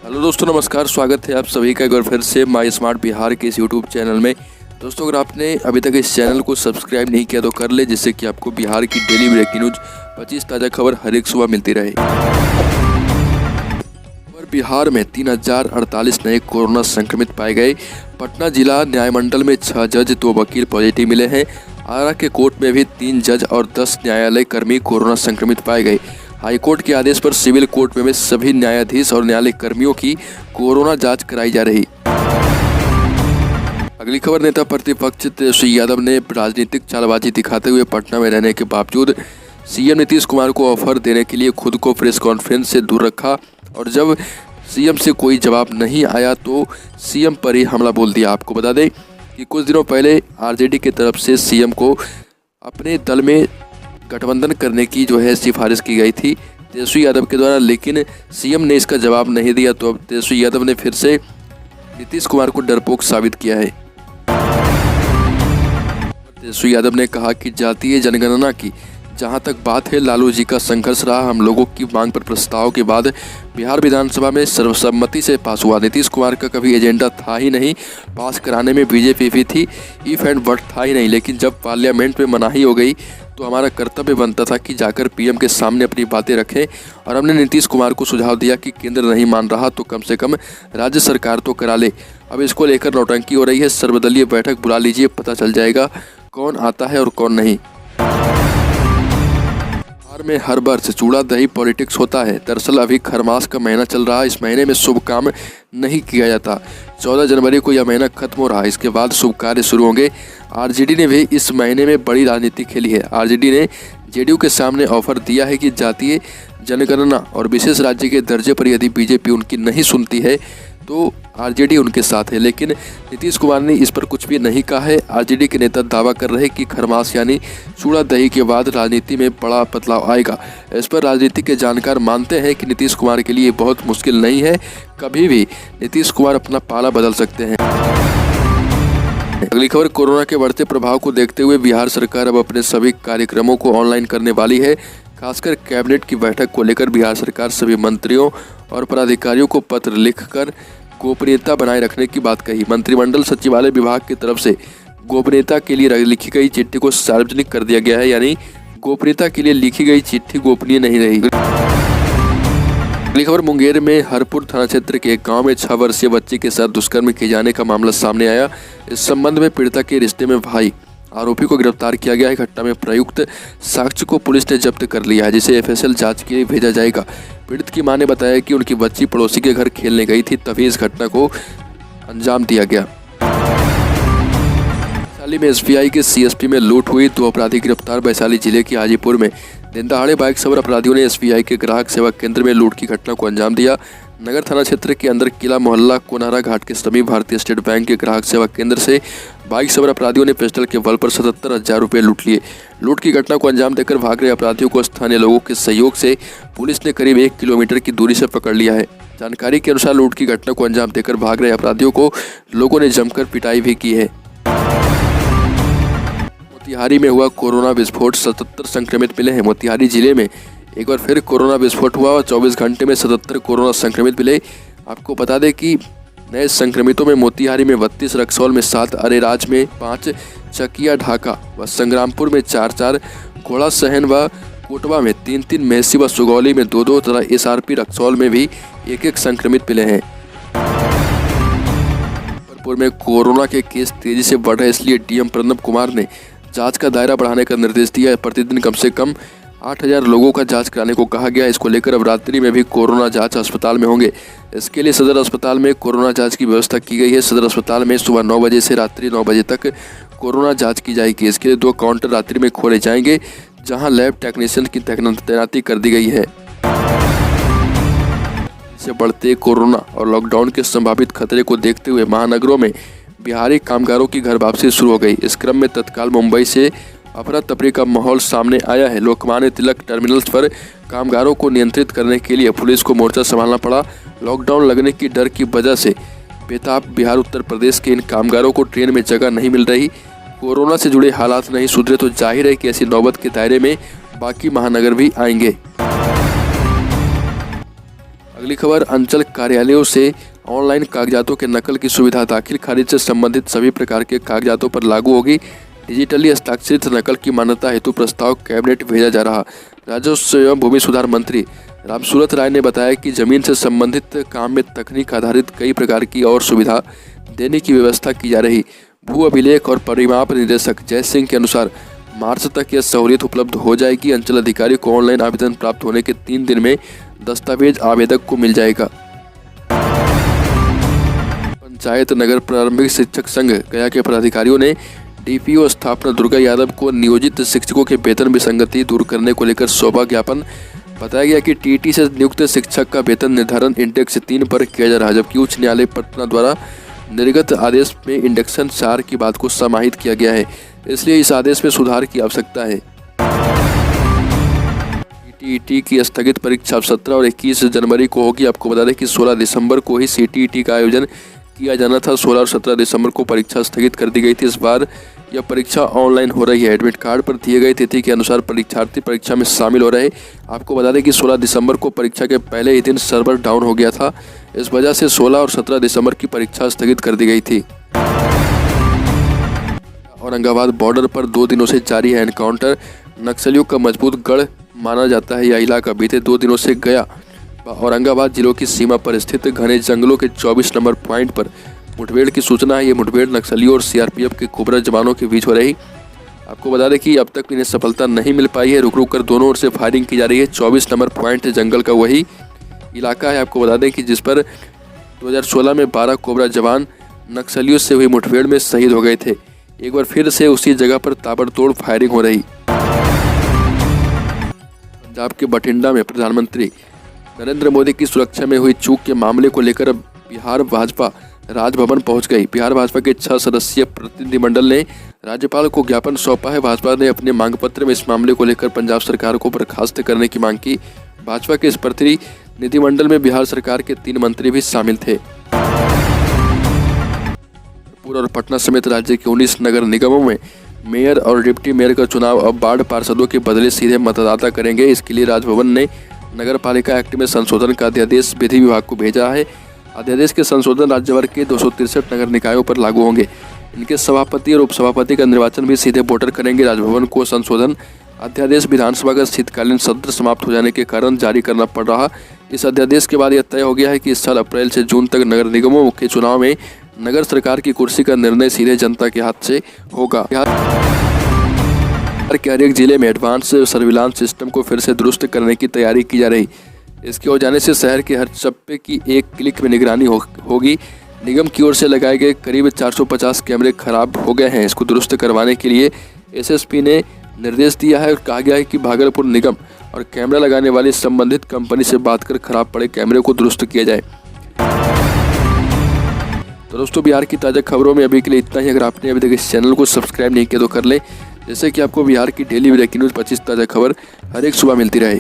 Hello दोस्तों, नमस्कार। स्वागत है आप सभी का एक बार फिर से माई स्मार्ट बिहार के इस यूट्यूब चैनल में। दोस्तों, अगर आपने अभी तक इस चैनल को सब्सक्राइब नहीं किया तो कर ले, जिससे कि आपको बिहार की डेली ब्रेकिंग न्यूज 25 ताज़ा खबर हर एक सुबह मिलती रहे। और बिहार में 3048 नए कोरोना संक्रमित पाए गए। पटना जिला न्यायमंडल में 6 जज 2 वकील पॉजिटिव मिले हैं। आरा के कोर्ट में भी 3 जज और 10 न्यायालय कर्मी कोरोना संक्रमित पाए गए। हाईकोर्ट के आदेश पर सिविल कोर्ट में सभी न्यायाधीश और न्यायालय कर्मियों की कोरोना जांच कराई जा रही। अगली खबर, नेता प्रतिपक्ष तेजस्वी यादव ने राजनीतिक चालबाजी दिखाते हुए पटना में रहने के बावजूद सीएम नीतीश कुमार को ऑफर देने के लिए खुद को प्रेस कॉन्फ्रेंस से दूर रखा और जब सीएम से कोई जवाब नहीं आया तो सीएम पर ही हमला बोल दिया। आपको बता दें कि कुछ दिनों पहले आरजेडी की तरफ से सीएम को अपने दल में गठबंधन करने की सिफारिश की गई थी तेजस्वी यादव के द्वारा, लेकिन सीएम ने इसका जवाब नहीं दिया। तो अब तेजस्वी यादव ने फिर से नीतीश कुमार को डरपोक साबित किया है। तेजस्वी यादव ने कहा कि जातीय जनगणना की जहां तक बात है, लालू जी का संघर्ष रहा। हम लोगों की मांग पर प्रस्ताव के बाद बिहार विधानसभा में सर्वसम्मति से पास हुआ। नीतीश कुमार का कभी एजेंडा था ही नहीं, पास कराने में बीजेपी भी थी, इफ एंड बट था ही नहीं। लेकिन जब पार्लियामेंट में मनाही हो गई तो हमारा कर्तव्य बनता था कि जाकर पीएम के सामने अपनी बातें रखें। और हमने नीतीश कुमार को सुझाव दिया कि केंद्र नहीं मान रहा तो कम से कम राज्य सरकार तो करा ले। अब इसको लेकर नौटंकी हो रही है। सर्वदलीय बैठक बुला लीजिए, पता चल जाएगा कौन आता है और कौन नहीं। बिहार में हर वर्ष चूड़ा दही पॉलिटिक्स होता है। दरअसल अभी खरमास का महीना चल रहा है। इस महीने में शुभ काम नहीं किया जाता। 14 जनवरी को यह महीना खत्म हो रहा है, इसके बाद शुभ कार्य शुरू होंगे। आरजेडी ने भी इस महीने में बड़ी राजनीति खेली है। आरजेडी ने जेडीयू के सामने ऑफर दिया है कि जातीय जनगणना और विशेष राज्य के दर्जे पर यदि बीजेपी उनकी नहीं सुनती है तो आरजेडी उनके साथ है। लेकिन नीतीश कुमार ने इस पर कुछ भी नहीं कहा है। आरजेडी के नेता दावा कर रहे हैं कि खरमास यानी चूड़ा दही के बाद राजनीति में बड़ा बदलाव आएगा। इस पर राजनीति के जानकार मानते हैं कि नीतीश कुमार के लिए बहुत मुश्किल नहीं है, कभी भी नीतीश कुमार अपना पाला बदल सकते हैं। अगली खबर, कोरोना के बढ़ते प्रभाव को देखते हुए बिहार सरकार अब अपने सभी कार्यक्रमों को ऑनलाइन करने वाली है। खासकर कैबिनेट की बैठक को लेकर बिहार सरकार सभी मंत्रियों और पदाधिकारियों को पत्र लिखकर गोपनीयता बनाए रखने की बात कही। मंत्रिमंडल सचिवालय विभाग की तरफ से गोपनीयता के लिए लिखी गई चिट्ठी को सार्वजनिक कर दिया गया है, यानी गोपनीयता के लिए लिखी गई चिट्ठी गोपनीय नहीं रही। अगली खबर, मुंगेर में हरपुर थाना क्षेत्र के एक गांव में 6 वर्षीय बच्ची के साथ दुष्कर्म किए जाने का मामला सामने आया। इस संबंध में पीड़िता के रिश्ते में भाई आरोपी को गिरफ्तार किया गया है। घटना में प्रयुक्त साक्ष्य को पुलिस ने जब्त कर लिया है, जिसे एफएसएल जांच के लिए भेजा जाएगा। पीड़ित की मां ने बताया कि उनकी बच्ची पड़ोसी के घर खेलने गई थी, तभी इस घटना को अंजाम दिया गया। वैशाली में एसबीआई के सीएसपी में लूट हुई, 2 अपराधी गिरफ्तार। वैशाली जिले के हाजीपुर में दिन दहाड़े बाइक सवार अपराधियों ने एसबीआई के ग्राहक सेवा केंद्र में लूट की घटना को अंजाम दिया। नगर थाना क्षेत्र के अंदर किला मोहल्ला कोनारा घाट के समीप भारतीय स्टेट बैंक के ग्राहक सेवा केंद्र से बाइक सवार अपराधियों ने पिस्टल के बल पर 77,000 रुपये लूट लिए। लूट की घटना को अंजाम देकर भाग रहे अपराधियों को स्थानीय लोगों के सहयोग से पुलिस ने करीब 1 किलोमीटर की दूरी से पकड़ लिया है। जानकारी के अनुसार लूट की घटना को अंजाम देकर भाग रहे अपराधियों को लोगों ने जमकर पिटाई भी की है। मोतिहारी में हुआ कोरोना विस्फोट, 77 संक्रमित मिले हैं। मोतिहारी जिले में एक बार फिर कोरोना विस्फोट हुआ और 24 घंटे में 77 कोरोना संक्रमित मिले। आपको बता दें कि नए संक्रमितों में मोतिहारी में 32, रक्सौल में 7, अरेराज में 5, चकिया ढाका व संग्रामपुर में 4, घोड़ा सहन व कोटवा में 3, मेहसी व सुगौली में 2 तथा एसआरपी रक्सौल में भी 1 संक्रमित मिले हैं। जबलपुर में कोरोना के केस तेजी से बढ़ रहे, इसलिए डीएम प्रणब कुमार ने जांच का दायरा बढ़ाने का निर्देश दिया है। प्रतिदिन कम से कम 8,000 लोगों का जांच कराने को कहा गया है। इसको लेकर अब रात्रि में भी कोरोना जांच अस्पताल में होंगे। इसके लिए सदर अस्पताल में कोरोना जांच की व्यवस्था की गई है। सदर अस्पताल में सुबह 9 बजे से रात्रि 9 बजे तक कोरोना जांच की जाएगी। इसके लिए 2 काउंटर रात्रि में खोले जाएंगे, जहां लैब टेक्नीशियन की तैनाती कर दी गई है। इससे बढ़ते कोरोना और लॉकडाउन के संभावित खतरे को देखते हुए महानगरों में बिहारी कामगारों की घर वापसी शुरू हो गई। इस क्रम में तत्काल मुंबई से अफरा तफरी का माहौल सामने आया है। लोकमान्य तिलक टर्मिनल्स पर कामगारों को नियंत्रित करने के लिए पुलिस को मोर्चा संभालना पड़ा। लॉकडाउन लगने की डर की वजह से बेताब बिहार उत्तर प्रदेश के इन कामगारों को ट्रेन में जगह नहीं मिल रही। कोरोना से जुड़े हालात नहीं सुधरे तो जाहिर है कि ऐसी नौबत के दायरे में बाकी महानगर भी आएंगे। अगली खबर, अंचल कार्यालयों से ऑनलाइन कागजातों के नकल की सुविधा दाखिल खारिज से संबंधित सभी प्रकार के कागजातों पर लागू होगी। डिजिटली हस्ताक्षरित नकल की मान्यता हेतु प्रस्ताव कैबिनेट भेजा जा रहा। राजस्व एवं भूमि सुधार मंत्री रामसूरत राय ने बताया कि जमीन से संबंधित काम में तकनीक आधारित कई प्रकार की और सुविधा देने की व्यवस्था की जा रही। भू अभिलेख और परिमाप निदेशक जय सिंह के अनुसार मार्च तक यह सहूलियत उपलब्ध हो जाएगी। अंचल अधिकारी को ऑनलाइन आवेदन प्राप्त होने के 3 दिन में दस्तावेज आवेदक को मिल जाएगा। पंचायत नगर प्रारंभिक शिक्षक संघ गया के पदाधिकारियों ने डीपीओ स्थापना दुर्गा यादव को नियोजित शिक्षकों के वेतन विसंगति दूर करने को लेकर सौंपा ज्ञापन। बताया गया कि टीटी से नियुक्त शिक्षक का वेतन निर्धारण इंडेक्स 3 पर किया जा रहा है, जबकि उच्च न्यायालय पटना द्वारा निर्गत आदेश में इंडेक्सन 4 की बात को समाहित किया गया है, इसलिए इस आदेश में सुधार की आवश्यकता है। सीटीईटी की स्थगित परीक्षा 17 और 21 जनवरी को होगी। आपको बता दें कि 16 दिसंबर को ही सीटीईटी का आयोजन किया जाना था। 16 और 17 दिसंबर को परीक्षा स्थगित कर दी गई थी। इस बार यह परीक्षा ऑनलाइन हो रही है। एडमिट कार्ड पर दिए गई तिथि के अनुसार परीक्षार्थी परीक्षा में शामिल हो रहे। आपको बता दें कि 16 दिसंबर को परीक्षा के पहले ही दिन सर्वर डाउन हो गया था। इस वजह से 16 और 17 दिसंबर की परीक्षा स्थगित कर दी गई थी। औरंगाबाद बॉर्डर पर 2 दिनों से जारी है एनकाउंटर। नक्सलियों का मजबूत गढ़ माना जाता है यह इलाका। बीते 2 दिनों से गया औरंगाबाद जिलों की सीमा पर स्थित घने जंगलों के 24 नंबर पॉइंट पर मुठभेड़ की सूचना है। ये मुठभेड़ नक्सलियों और सीआरपीएफ के कुबरा जवानों के बीच हो रही। आपको बता दें कि अब तक इन्हें सफलता नहीं मिल पाई है। रुक रुक कर दोनों ओर से फायरिंग की जा रही है। 24 नंबर पॉइंट जंगल का वही इलाका है। आपको बता दें कि जिस पर 2016 में 12 कोबरा जवान नक्सलियों से हुई मुठभेड़ में शहीद हो गए थे। एक बार फिर से उसी जगह पर ताबड़तोड़ फायरिंग हो रही। पंजाब के बठिंडा में प्रधानमंत्री नरेंद्र मोदी की सुरक्षा में हुई चूक के मामले को लेकर बिहार भाजपा राजभवन पहुंच गई। बिहार भाजपा के 6 सदस्यीय प्रतिनिधिमंडल ने राज्यपाल को ज्ञापन सौंपा है। भाजपा ने अपने मांग पत्र में इस मामले को लेकर पंजाब सरकार को बर्खास्त करने की मांग की। भाजपा के इस प्रतिनिधिमंडल में बिहार सरकार के 3 मंत्री भी शामिल थे। पूर्व और पटना समेत राज्य के 19 नगर निगमों में मेयर और डिप्टी मेयर का चुनाव अब वार्ड पार्षदों के बदले सीधे मतदाता करेंगे। इसके लिए राजभवन ने नगर पालिका एक्ट में संशोधन का अध्यादेश विधि विभाग को भेजा है। अध्यादेश के संशोधन राज्य भर के 263 नगर निकायों पर लागू होंगे। इनके सभापति और उपसभापति का निर्वाचन भी सीधे वोटर करेंगे। राजभवन को संशोधन अध्यादेश विधानसभा का शीतकालीन सत्र समाप्त हो जाने के कारण जारी करना पड़ रहा। इस अध्यादेश के बाद यह तय हो गया है कि इस साल अप्रैल से जून तक नगर निगमों के चुनाव में नगर सरकार की कुर्सी का निर्णय सीधे जनता के हाथ से होगा। बिहार के हर एक जिले में एडवांस सर्विलांस सिस्टम को फिर से दुरुस्त करने की तैयारी की जा रही। इसके हो जाने से शहर के हर चप्पे की एक क्लिक में निगरानी होगी। निगम की ओर से लगाए गए करीब 450 कैमरे खराब हो गए हैं। इसको दुरुस्त करवाने के लिए एसएसपी ने निर्देश दिया है और कहा गया है कि भागलपुर निगम और कैमरा लगाने वाली संबंधित कंपनी से बात कर खराब पड़े कैमरे को दुरुस्त किया जाए। तो दोस्तों, बिहार की ताज़ा खबरों में अभी के लिए इतना ही। अगर आपने अभी तक इस चैनल को सब्सक्राइब नहीं किया तो कर लें, जैसे कि आपको बिहार की डेली ब्रेकिंग न्यूज़ 25 ताज़ा खबर हर एक सुबह मिलती रहे।